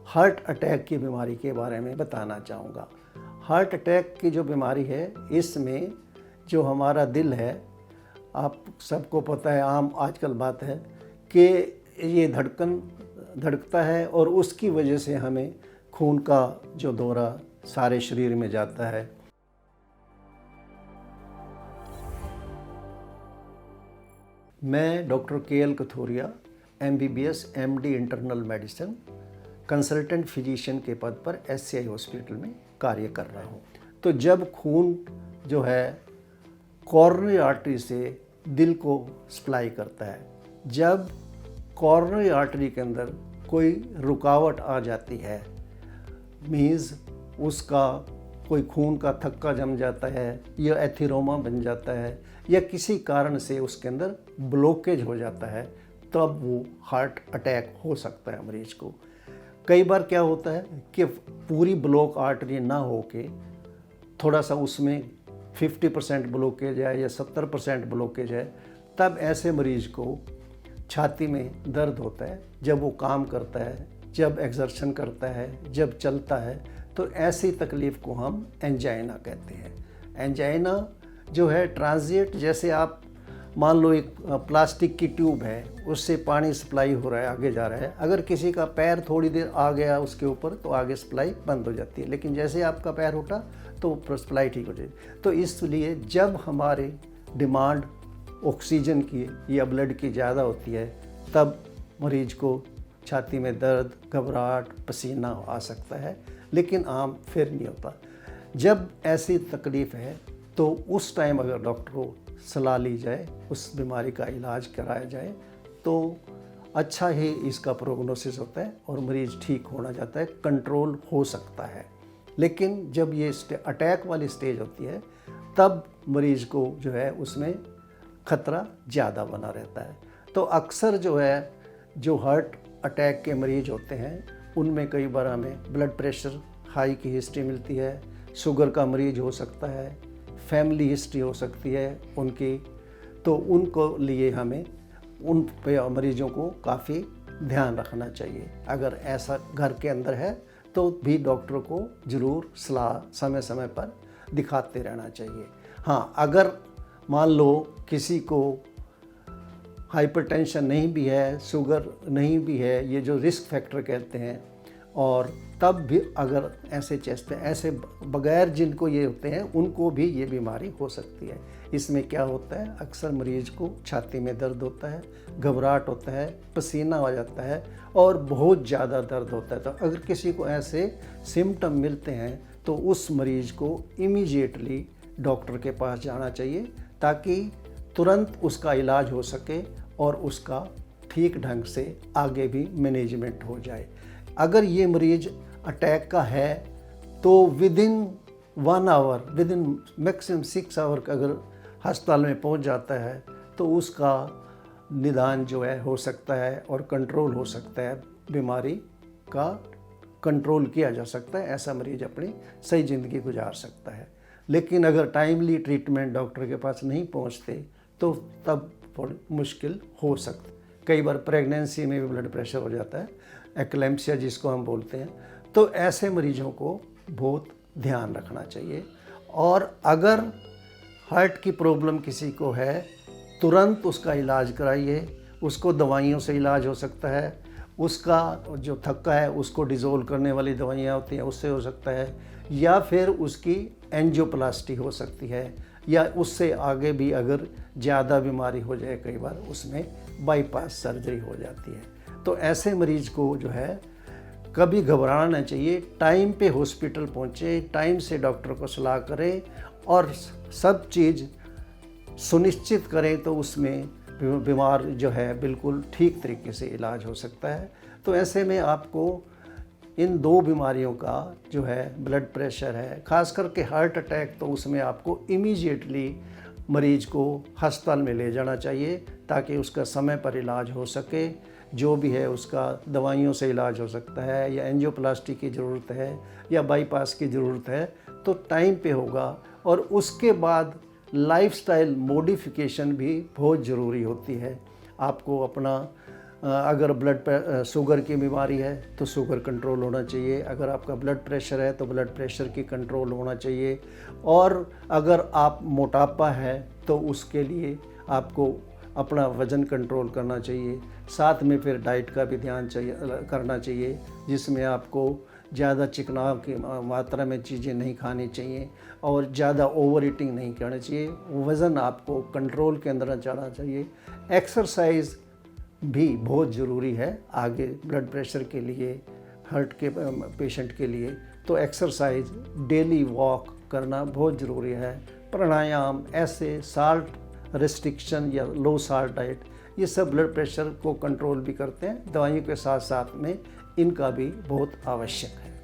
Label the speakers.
Speaker 1: Heart attack की बीमारी के बारे में बताना चाहूँगा। हार्ट अटैक की जो बीमारी है, इसमें जो हमारा दिल है, आप सबको पता है, आम आजकल बात है कि ये धड़कता है और उसकी वजह से हमें खून का जो दौरा सारे शरीर में जाता है। मैं doctor K L. Kathoria MBBS MD internal medicine consultant physician के पद पर SCI हॉस्पिटल में कार्य कर रहा हूँ। तो जब खून जो है कॉरोनरी आर्टरी से दिल को सप्लाई करता है, जब कॉरोनरी आर्टरी के अंदर कोई रुकावट आ जाती है, मीन्स उसका कोई खून का थक्का जम जाता है या एथीरोमा बन जाता है या किसी कारण से उसके अंदर ब्लॉकेज हो जाता है, तब वो हार्ट अटैक हो सकता है मरीज को। कई बार क्या होता है कि पूरी ब्लॉक आर्टरी ना होके थोड़ा सा उसमें 50% ब्लॉकेज है या 70% ब्लॉकेज है, तब ऐसे मरीज को छाती में दर्द होता है। जब वो काम करता है, जब एक्सर्शन करता है, जब चलता है, तो ऐसी तकलीफ़ को हम एंजाइना कहते हैं। एंजाइना जो है ट्रांजिएंट, जैसे आप मान लो एक प्लास्टिक की ट्यूब है, उससे पानी सप्लाई हो रहा है, आगे जा रहा है। अगर किसी का पैर थोड़ी देर आ गया उसके ऊपर तो आगे सप्लाई बंद हो जाती है, लेकिन जैसे आपका पैर उठा तो सप्लाई ठीक हो जाएगी। तो इसलिए जब हमारे डिमांड ऑक्सीजन की या ब्लड की ज़्यादा होती है, तब मरीज को छाती में दर्द, घबराहट, पसीना आ सकता है, लेकिन आम फिर नहीं होता। जब ऐसी तकलीफ़ है तो उस टाइम अगर डॉक्टर को सलाह ली जाए, उस बीमारी का इलाज कराया जाए, तो अच्छा ही इसका प्रोग्नोसिस होता है और मरीज़ ठीक होना जाता है, कंट्रोल हो सकता है। लेकिन जब ये अटैक वाली स्टेज होती है, तब मरीज़ को जो है उसमें खतरा ज़्यादा बना रहता है। तो अक्सर जो है जो हार्ट अटैक के मरीज़ होते हैं, उनमें कई बार हमें ब्लड प्रेशर हाई की हिस्ट्री मिलती है, शुगर का मरीज़ हो सकता है, फैमिली हिस्ट्री हो सकती है उनकी, तो उनको लिए हमें उन मरीज़ों को काफ़ी ध्यान रखना चाहिए। अगर ऐसा घर के अंदर है तो भी डॉक्टर को ज़रूर सलाह समय समय पर दिखाते रहना चाहिए। हाँ, अगर मान लो किसी को हाइपरटेंशन नहीं भी है, शुगर नहीं भी है, ये जो रिस्क फैक्टर कहते हैं, और तब भी अगर ऐसे बगैर जिनको ये होते हैं, उनको भी ये बीमारी हो सकती है। इसमें क्या होता है, अक्सर मरीज को छाती में दर्द होता है, घबराहट होता है, पसीना आ जाता है और बहुत ज़्यादा दर्द होता है। तो अगर किसी को ऐसे सिम्टम मिलते हैं तो उस मरीज को इमीडिएटली डॉक्टर के पास जाना चाहिए, ताकि तुरंत उसका इलाज हो सके और उसका ठीक ढंग से आगे भी मैनेजमेंट हो जाए। अगर ये मरीज अटैक का है तो within 1 hour, within maximum 6 hour अगर अस्पताल में पहुंच जाता है तो उसका निदान जो है हो सकता है और कंट्रोल हो सकता है, बीमारी का कंट्रोल किया जा सकता है। ऐसा मरीज अपनी सही ज़िंदगी गुजार सकता है। लेकिन अगर टाइमली ट्रीटमेंट डॉक्टर के पास नहीं पहुंचते तो तब थोड़ी मुश्किल हो सकती। कई बार प्रेगनेंसी में भी ब्लड प्रेशर हो जाता है, एक्लेम्पसिया जिसको हम बोलते हैं। तो ऐसे मरीजों को बहुत ध्यान रखना चाहिए। और अगर हार्ट की प्रॉब्लम किसी को है, तुरंत उसका इलाज कराइए। उसको दवाइयों से इलाज हो सकता है, उसका जो थक्का है उसको डिज़ोल्व करने वाली दवाइयाँ होती हैं उससे हो सकता है, या फिर उसकी एंजियोप्लास्टी हो सकती है, या उससे आगे भी अगर ज़्यादा बीमारी हो जाए कई बार उसमें बाईपास सर्जरी हो जाती है। तो ऐसे मरीज को जो है कभी घबराना नहीं चाहिए, टाइम पे हॉस्पिटल पहुँचे, टाइम से डॉक्टर को सलाह करें और सब चीज़ सुनिश्चित करें, तो उसमें बीमार जो है बिल्कुल ठीक तरीके से इलाज हो सकता है। तो ऐसे में आपको इन 2 बीमारियों का जो है ब्लड प्रेशर है, ख़ास करके हार्ट अटैक, तो उसमें आपको इमीडिएटली मरीज को अस्पताल में ले जाना चाहिए ताकि उसका समय पर इलाज हो सके। जो भी है उसका दवाइयों से इलाज हो सकता है, या एंजियोप्लास्टी की ज़रूरत है या बाईपास की ज़रूरत है तो टाइम पे होगा। और उसके बाद लाइफस्टाइल मॉडिफिकेशन भी बहुत ज़रूरी होती है। आपको अपना अगर शुगर की बीमारी है तो शुगर कंट्रोल होना चाहिए, अगर आपका ब्लड प्रेशर है तो ब्लड प्रेशर की कंट्रोल होना चाहिए, और अगर आप मोटापा है तो उसके लिए आपको अपना वज़न कंट्रोल करना चाहिए। साथ में फिर डाइट का भी ध्यान करना चाहिए, जिसमें आपको ज़्यादा चिकनाव की मात्रा में चीज़ें नहीं खानी चाहिए और ज़्यादा ओवर ईटिंग नहीं करनी चाहिए। वज़न आपको कंट्रोल के अंदर जाना चाहिए। एक्सरसाइज भी बहुत ज़रूरी है आगे ब्लड प्रेशर के लिए, हार्ट के पेशेंट के लिए। तो एक्सरसाइज, डेली वॉक करना बहुत ज़रूरी है। प्राणायाम, ऐसे साल्ट रिस्ट्रिक्शन या लो साल्ट डाइट, ये सब ब्लड प्रेशर को कंट्रोल भी करते हैं। दवाइयों के साथ साथ में इनका भी बहुत आवश्यक है।